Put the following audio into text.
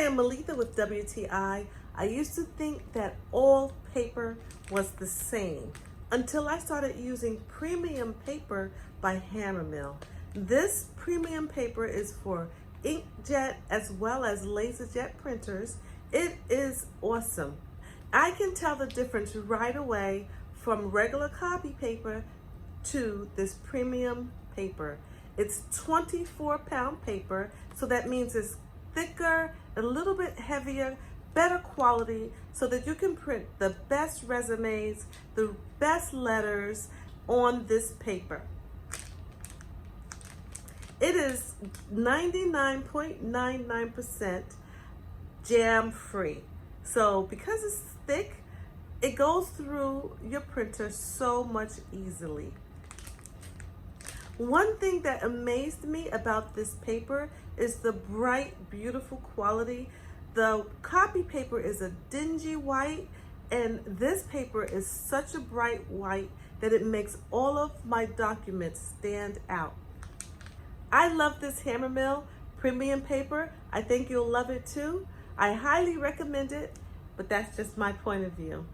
Hi, I'm Melitha with WTI. I used to think that all paper was the same until I started using premium paper by Hammermill. This premium paper is for inkjet as well as laserjet printers. It is awesome. I can tell the difference right away from regular copy paper to this premium paper. It's 24-pound paper, so that means it's thicker, a little bit heavier, better quality, so that you can print the best resumes, the best letters on this paper. It is 99.99% jam-free. So because it's thick, it goes through your printer so much easily. One thing that amazed me about this paper is the bright, beautiful quality. The copy paper is a dingy white, and this paper is such a bright white that it makes all of my documents stand out. I love this Hammermill Premium paper. I think you'll love it too. I highly recommend it, but that's just my point of view.